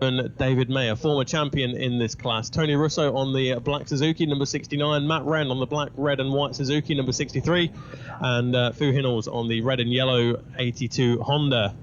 and David May, a former champion in this class. Tony Russo on the black Suzuki, number 69. Matt Wren on the black, red and white Suzuki, number 63. And Fu Hinels on the red and yellow 82 Honda.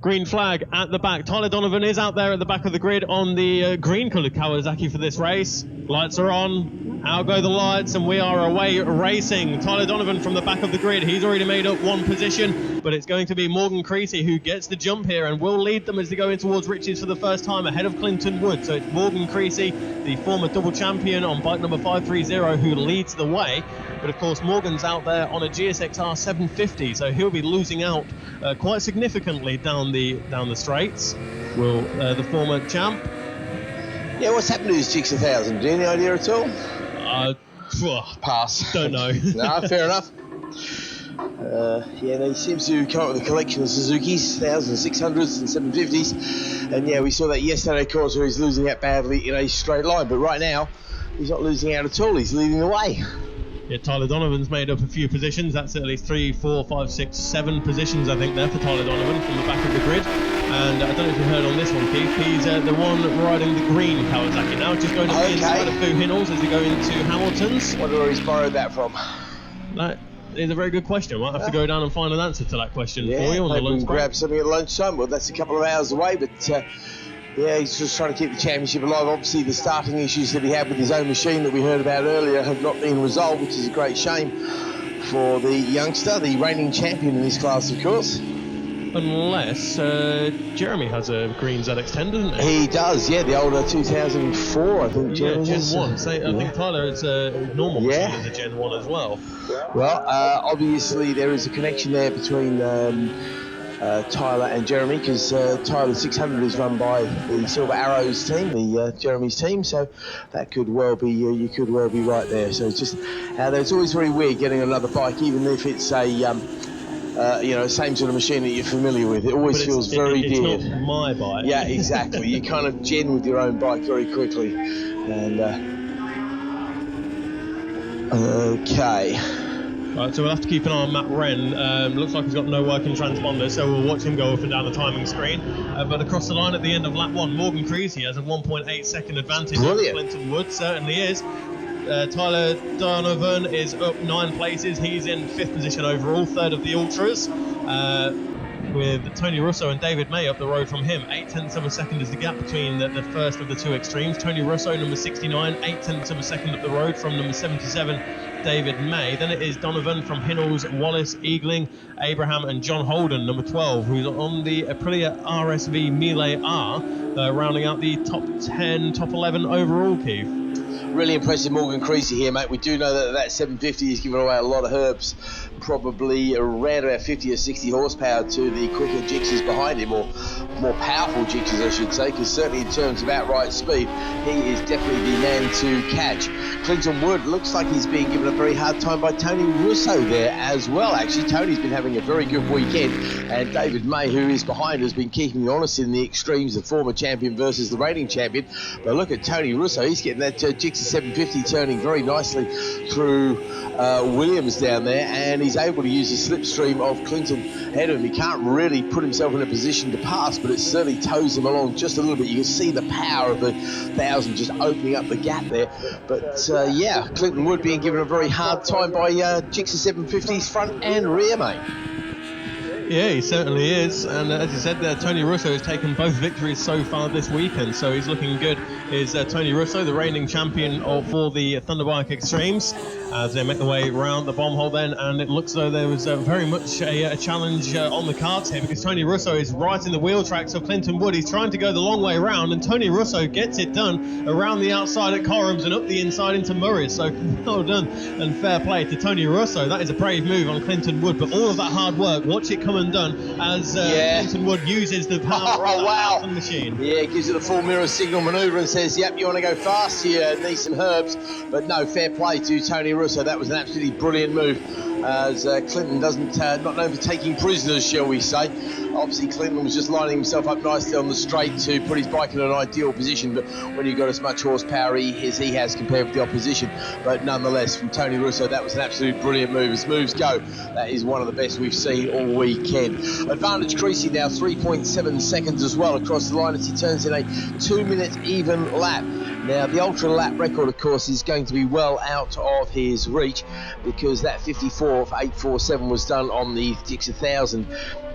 Green flag at the back. Tyler Donovan is out there at the back of the grid on the green-coloured Kawasaki for this race. Lights are on. Out go the lights, and we are away racing. Tyler Donovan from the back of the grid. He's already made up one position, but it's going to be Morgan Creasy who gets the jump here and will lead them as they go in towards Riches for the first time, ahead of Clinton Wood. So it's Morgan Creasy, the former double champion on bike number 530, who leads the way. But of course, Morgan's out there on a GSXR 750, so he'll be losing out quite significantly down the straights. Will the former champ? Yeah, what's happened to his Jix 1000? Do you have any idea at all? Pass. Don't know. No, fair enough. Yeah, he seems to come up with a collection of Suzukis, 1600s and 750s. And yeah, we saw that yesterday, of course, where he's losing out badly in a straight line. But right now, he's not losing out at all. He's leading the way. Yeah, Tyler Donovan's made up a few positions. That's at least 3, 4, 5, 6, 7 positions, I think, there for Tyler Donovan from the back of the grid. And I don't know if you heard on this one, Keith. He's the one riding the green Kawasaki now, just going to the inside of Fu Hinels as they go into Hamilton's. Wonder where he's borrowed that from. That is a very good question. We'll have to go down and find an answer to that question for you on the lunch break. We can grab something at lunchtime. Well, that's a couple of hours away, but yeah, he's just trying to keep the championship alive. Obviously, the starting issues that he had with his own machine that we heard about earlier have not been resolved, which is a great shame for the youngster, the reigning champion in this class, of course. Unless Jeremy has a green ZX10, doesn't he? He does, yeah, the older 2004, I think. Yeah, Gen 1. So I think Tyler is a normal machine as a Gen 1 as well. Well, obviously there is a connection there between Tyler and Jeremy, because Tyler 600 is run by the Silver Arrows team, the Jeremy's team, so that could well be, you could well be right there. So it's just, it's always very weird getting another bike, even if it's a same sort of machine that you're familiar with. It always feels very weird. It's not my bike. Yeah, exactly. You kind of gen with your own bike very quickly. And okay. Right, so we'll have to keep an eye on Matt Wren. Looks like he's got no working transponder, so we'll watch him go up and down the timing screen. But across the line at the end of lap 1, Morgan Creasy has a 1.8 second advantage over Clinton Wood. Certainly is. Tyler Donovan is up 9 places. He's in 5th position overall, 3rd of the Ultras. With Tony Russo and David May up the road from him. 0.8 of a second is the gap between the first of the two extremes. Tony Russo, number 69, 0.8 of a second up the road from number 77, David May. Then it is Donovan from Hinels, Wallace, Eagling, Abraham and John Holden, number 12, who's on the Aprilia RSV Miele R, rounding out the top 10, top 11 overall, Keith. Really impressive Morgan Creasy here, mate. We do know that 750 is giving away a lot of herbs, probably around about 50 or 60 horsepower to the quicker Jixers behind him, or more powerful Jixers, I should say, because certainly in terms of outright speed, he is definitely the man to catch. Clinton Wood looks like he's being given a very hard time by Tony Russo there as well. Actually, Tony's been having a very good weekend, and David May, who is behind, has been keeping me honest in the extremes, the former champion versus the reigning champion. But look at Tony Russo, he's getting that Jixer 750 turning very nicely through Williams down there, and he's able to use the slipstream of Clinton ahead of him. He can't really put himself in a position to pass, but it certainly tows him along just a little bit. You can see the power of the 1000 just opening up the gap there. But yeah, Clinton Wood being given a very hard time by Jixer 750's front and rear, mate. Yeah, he certainly is. And as you said there, Tony Russo has taken both victories so far this weekend, so he's looking good. Is Tony Russo, the reigning champion for the Thunderbike Extremes, as they make their way around the bomb hole then, and it looks as though there was very much a challenge on the cards here, because Tony Russo is right in the wheel tracks of Clinton Wood. He's trying to go the long way around, and Tony Russo gets it done around the outside at Corrams and up the inside into Murray. So well done and fair play to Tony Russo. That is a brave move on Clinton Wood, but all of that hard work, watch it come undone as Clinton Wood uses the power of the machine. Yeah, gives it a full mirror signal manoeuvre and says, yep, you want to go fast here, need some herbs. But no, fair play to Tony Russo. That was an absolutely brilliant move, as Clinton not known for taking prisoners, shall we say. Obviously, Clinton was just lining himself up nicely on the straight to put his bike in an ideal position, but when you've got as much horsepower as he has compared with the opposition, but nonetheless, from Tony Russo, that was an absolute brilliant move. As moves go, that is one of the best we've seen all weekend. Advantage Creasy now 3.7 seconds as well across the line as he turns in a 2-minute even lap. Now, the ultra lap record, of course, is going to be well out of his reach because that 54.847 was done on the Dix 1000.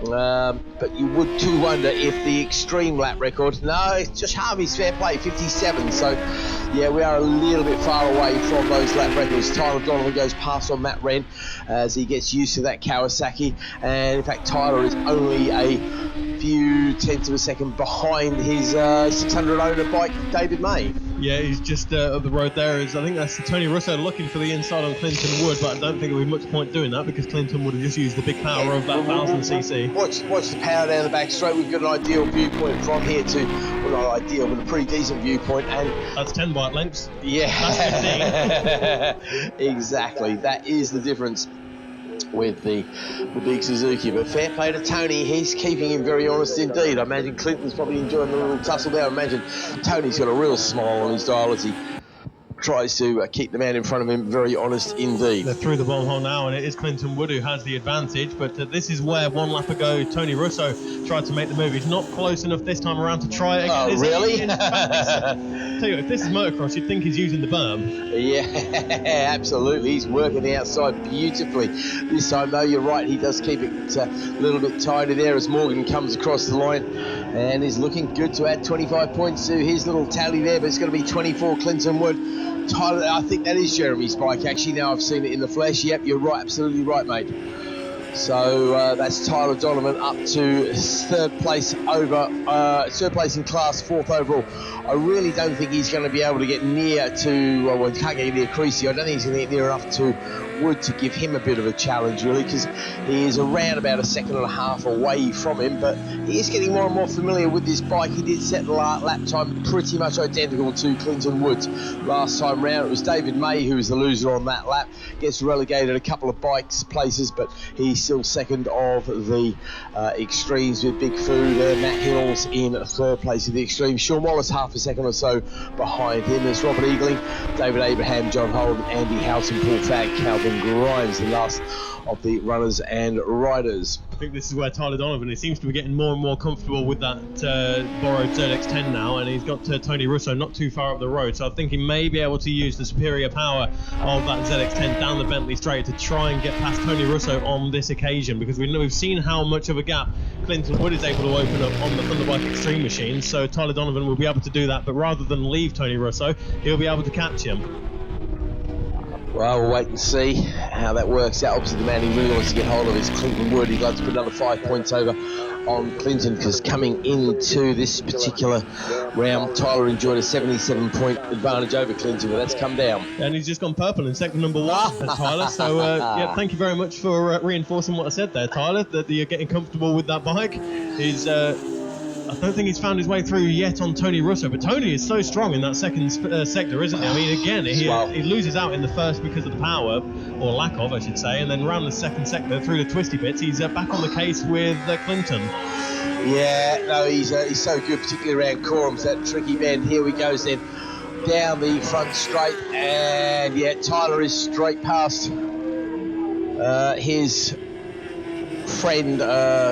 But you would too wonder if the extreme lap record, no, it's just half his fair play, 57. So, yeah, we are a little bit far away from those lap records. Tyler Donovan goes past on Matt Wren as he gets used to that Kawasaki. And, in fact, Tyler is only a few tenths of a second behind his 600 owner bike, David May. Yeah, he's just up the road there. I think that's Tony Russo looking for the inside on Clinton Wood, but I don't think there'll be much point doing that because Clinton would have just used the big power of that 1000cc. Watch the power down the back straight. We've got an ideal viewpoint from here to, well, not ideal, but a pretty decent viewpoint. And that's 10 bike lengths. Yeah. That's 15. Exactly. That is the difference with the big Suzuki. But fair play to Tony, he's keeping him very honest indeed. I imagine Clinton's probably enjoying the little tussle there. I imagine Tony's got a real smile on his dial as he tries to keep the man in front of him very honest indeed. They're through the bomb hole now, and it is Clinton Wood who has the advantage, but this is where one lap ago Tony Russo tried to make the move. He's not close enough this time around to try it again. Oh, really? Tell you what, if this is motocross, you'd think he's using the berm. Yeah, absolutely. He's working the outside beautifully. This time, though, you're right, he does keep it a little bit tighter there as Morgan comes across the line and is looking good to add 25 points to his little tally there, but it's going to be 24 Clinton Wood. Tyler, I think that is Jeremy's bike, actually. Now I've seen it in the flesh. Yep, you're right, absolutely right, mate. So that's Tyler Donovan up to third place in class, fourth overall. I really don't think he's going to be able to get near to, well, he can't get near Creasy. I don't think he's going to get near enough to Wood to give him a bit of a challenge, really, because he is around about a second and a half away from him, but he is getting more and more familiar with this bike. He did set the lap time pretty much identical to Clinton Wood's last time round. It was David May who was the loser on that lap, gets relegated a couple of bikes places, but he's still second of the extremes with Big Food. Matt Hills in third place of the extremes. Sean Wallace half a second or so behind him. There's Robert Eagling, David Abraham, John Holden, Andy Houghton, Paul Fagg, Calvin Grimes, the last of the runners and riders. I think this is where Tyler Donovan, he seems to be getting more and more comfortable with that borrowed ZX10 now, and he's got Tony Russo not too far up the road, so I think he may be able to use the superior power of that ZX10 down the Bentley straight to try and get past Tony Russo on this occasion, because we've seen how much of a gap Clinton Wood is able to open up on the Thunderbike Extreme machine, so Tyler Donovan will be able to do that, but rather than leave Tony Russo, he'll be able to catch him. Well, we'll wait and see how that works out. Obviously, the man he really wants to get hold of is Clinton Wood. He'd like to put another 5 points over on Clinton, because coming into this particular round, Tyler enjoyed a 77-point advantage over Clinton, but that's come down. And he's just gone purple in sector number 1, Tyler. So, yeah, thank you very much for reinforcing what I said there, Tyler, that you're getting comfortable with that bike. I don't think he's found his way through yet on Tony Russo, but Tony is so strong in that second sector, isn't he? I mean, again, he loses out in the first because of the power, or lack of, I should say, and then round the second sector through the twisty bits, he's back on the case with Clinton. Yeah, no, he's so good, particularly around Corums, that tricky bend. Here he goes then, down the front straight, and yeah, Tyler is straight past his friend,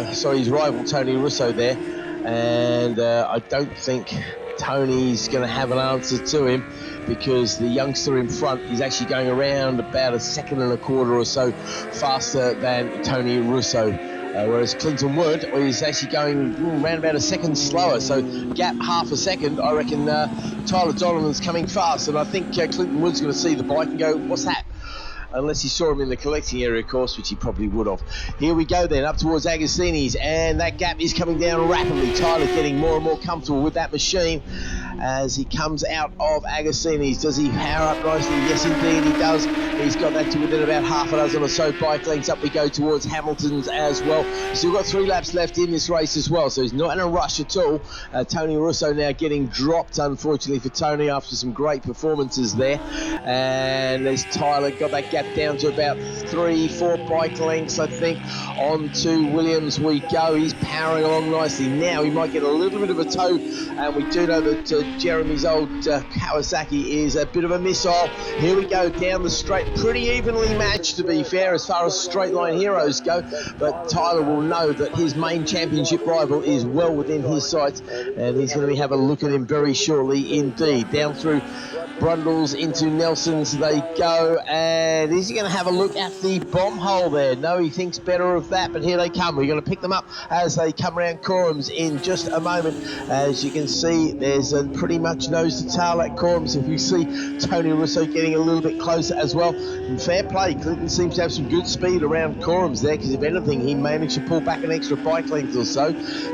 his rival Tony Russo there. And I don't think Tony's going to have an answer to him, because the youngster in front is actually going around about a second and a quarter or so faster than Tony Russo, whereas Clinton Wood is actually going around about a second slower, so gap half a second. I reckon Tyler Donovan's coming fast, and I think Clinton Wood's going to see the bike and go, what's that? Unless he saw him in the collecting area, of course, which he probably would have. Here we go then, up towards Agostini's, and that gap is coming down rapidly. Tyler getting more and more comfortable with that machine as he comes out of Agostini's. Does he power up nicely? Yes, indeed he does. He's got that to within about half a dozen or so bike lengths. Up we go towards Hamilton's as well. Still got 3 laps left in this race as well, so he's not in a rush at all. Tony Russo now getting dropped, unfortunately for Tony, after some great performances there. And there's Tyler, got that gap gap down to about 3-4 bike lengths, I think. On to Williams we go. He's powering along nicely. Now he might get a little bit of a tow, and we do know that Jeremy's old Kawasaki is a bit of a missile. Here we go down the straight, pretty evenly matched to be fair as far as straight line heroes go, but Tyler will know that his main championship rival is well within his sights, and he's going to have a look at him very shortly indeed. Down through Brundles into Nelson's they go, and is he going to have a look at the bomb hole there? No, he thinks better of that, but here they come. We're going to pick them up as they come around Corums in just a moment. As you can see, there's a pretty much nose to tail at Corums. If you see Tony Russo getting a little bit closer as well, and fair play, Clinton seems to have some good speed around Corums there, because if anything, he managed to pull back an extra bike length or so.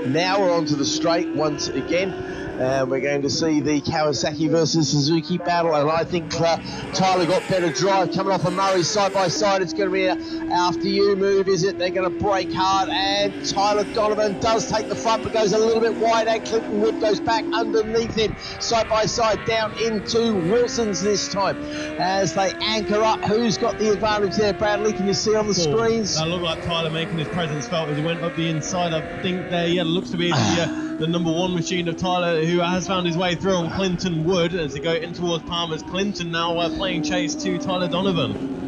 Now we're onto the straight once again. We're going to see the Kawasaki versus Suzuki battle, and I think Tyler got better drive coming off of Murray side by side. It's going to be an after you move, is it? They're going to brake hard, and Tyler Donovan does take the front but goes a little bit wide, and Clinton Wood goes back underneath him side by side down into Wilson's this time as they anchor up. Who's got the advantage there, Bradley? Can you see on the screens? That looked like Tyler making his presence felt as he went up the inside. I think there, looks to be the number one machine of Tyler, who has found his way through on Clinton Wood as they go in towards Palmer's. Clinton now playing chase to Tyler Donovan.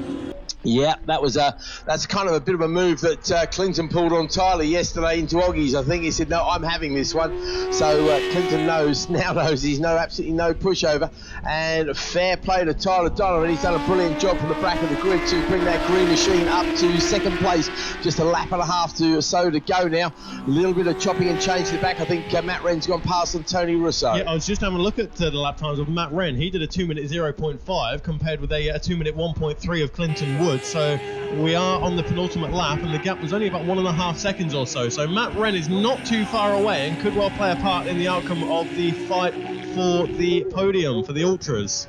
Yeah, that's kind of a bit of a move that Clinton pulled on Tyler yesterday into Oggies. I think he said, no, I'm having this one. So Clinton now knows he's absolutely no pushover. And fair play to Tyler Donovan. He's done a brilliant job from the back of the grid to bring that green machine up to second place. Just a lap and a half to go now. A little bit of chopping and change to the back. I think Matt Wren's gone past on Tony Russo. Yeah, I was just having a look at the lap times of Matt Wren. He did a 2-minute 0.5 compared with a 2-minute 1.3 of Clinton Wood. So we are on the penultimate lap, and the gap was only about 1.5 seconds or so. So Matt Wren is not too far away and could well play a part in the outcome of the fight for the podium for the Ultras.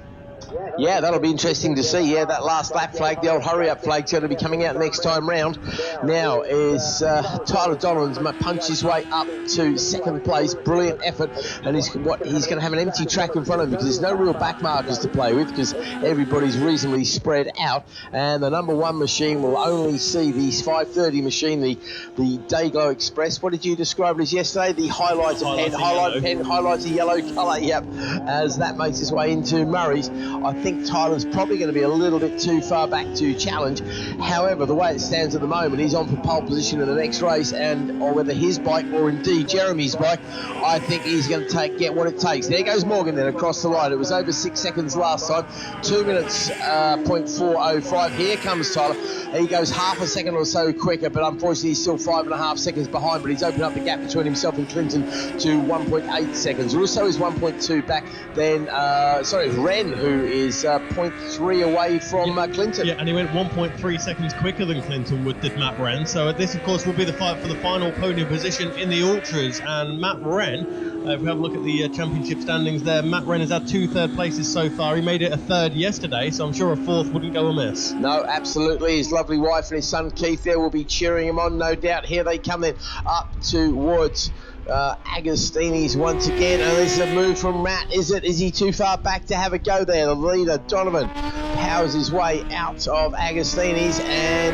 Yeah, that'll be interesting to see. Yeah, that last lap flag, the old hurry-up flag's going to be coming out next time round. Now is Tyler Donovan's punched his way up to second place. Brilliant effort, and he's going to have an empty track in front of him because there's no real back markers to play with because everybody's reasonably spread out. And the number one machine will only see the 530 machine, the Dayglow Express. What did you describe it as yesterday? The highlighter yellow colour. Yep, as that makes its way into Murray's. I think Tyler's probably going to be a little bit too far back to challenge. However, the way it stands at the moment, he's on for pole position in the next race, or whether his bike or indeed Jeremy's bike, I think he's going to get what it takes. There goes Morgan then across the line. It was over 6 seconds last time. 2 minutes 0.405. Here comes Tyler. He goes half a second or so quicker, but unfortunately he's still 5.5 seconds behind, but he's opened up the gap between himself and Clinton to 1.8 seconds. Russo is 1.2 back. Then, Wren, who is 0.3 away from Clinton. Yeah, and he went 1.3 seconds quicker than Clinton Wood did Matt Wren. So this, of course, will be the fight for the final podium position in the Ultras. And Matt Wren, if we have a look at the championship standings there, Matt Wren has had 2 third places so far. He made it a third yesterday, so I'm sure a fourth wouldn't go amiss. No, absolutely. His lovely wife and his son Keith there will be cheering him on, no doubt. Here they come then up towards Agostini's once again, and this is a move from Matt. Is he too far back to have a go there? The leader Donovan powers his way out of Agostini's, and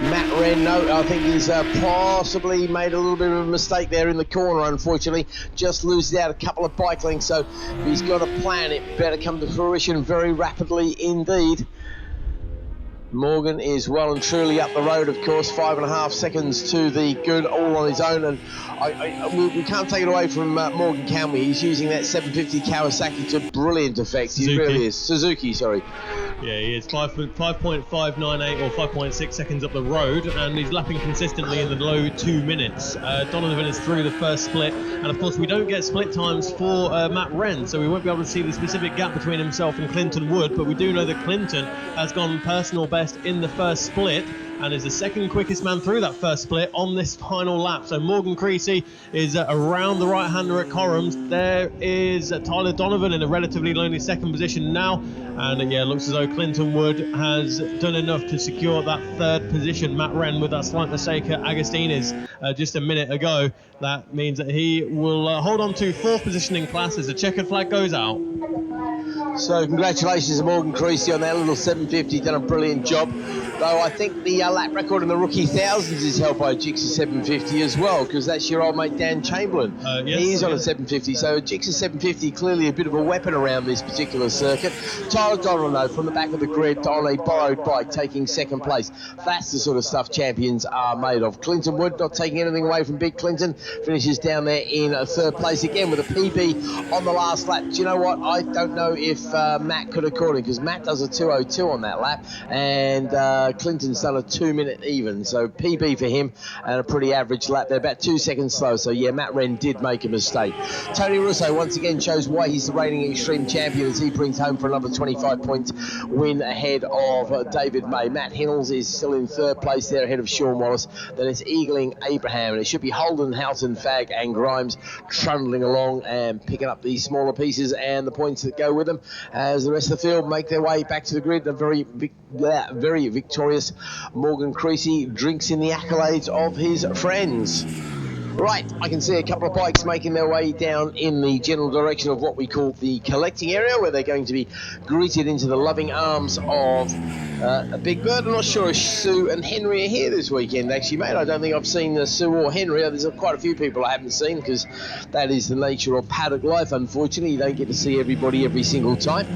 Matt Wren, I think he's possibly made a little bit of a mistake there in the corner, unfortunately. Just loses out a couple of bike lengths, so if he's got a plan, it better come to fruition very rapidly indeed. Morgan is well and truly up the road, of course, 5.5 seconds to the good, all on his own, and we can't take it away from Morgan, can we? He's using that 750 Kawasaki to brilliant effect. He really is. Suzuki, sorry. Yeah, he is 5.598 or 5.6 seconds up the road, and he's lapping consistently in the low 2 minutes. Donovan is through the first split, and of course we don't get split times for Matt Wren, so we won't be able to see the specific gap between himself and Clinton Wood, but we do know that Clinton has gone personal best in the first split and is the second quickest man through that first split on this final lap. So Morgan Creasy is around the right-hander at Corums. There is Tyler Donovan in a relatively lonely second position now, and it looks as though Clinton Wood has done enough to secure that third position. Matt Wren with that slight mistake at Agostini's just a minute ago. That means that he will hold on to fourth position in class as the checkered flag goes out. So congratulations to Morgan Creasy on that little 750, done a brilliant job. Though I think the lap record in the rookie thousands is held by Jix's 750 as well, because that's your old mate Dan Chamberlain. Yes, He's on a 750, so Jix's 750 clearly a bit of a weapon around this particular circuit. Tyler Donald, though, from the back of the grid on a borrowed bike, taking second place. That's the sort of stuff champions are made of. Clinton Wood, not taking anything away from Big Clinton, finishes down there in third place again with a PB on the last lap. Do you know what? I don't know if Matt could have caught him, because Matt does a 2:02 on that lap, and Clinton's done a 2-minute even, so PB for him and a pretty average lap there, about 2 seconds slow. So yeah, Matt Wren did make a mistake. Tony Russo once again shows why he's the reigning Extreme champion as he brings home for another 25-point win ahead of David May. Matt Hinnells is still in third place there ahead of Sean Wallace. Then it's Eagling Abraham, and it should be Holden, Houghton, Fag and Grimes trundling along and picking up the smaller pieces and the points that go with them as the rest of the field make their way back to the grid. A very victorious Morgan Creasy drinks in the accolades of his friends. Right, I can see a couple of bikes making their way down in the general direction of what we call the collecting area, where they're going to be greeted into the loving arms of a Big Bird. I'm not sure if Sue and Henry are here this weekend, actually, mate. I don't think I've seen Sue or Henry. There's quite a few people I haven't seen, because that is the nature of paddock life, unfortunately. You don't get to see everybody every single time.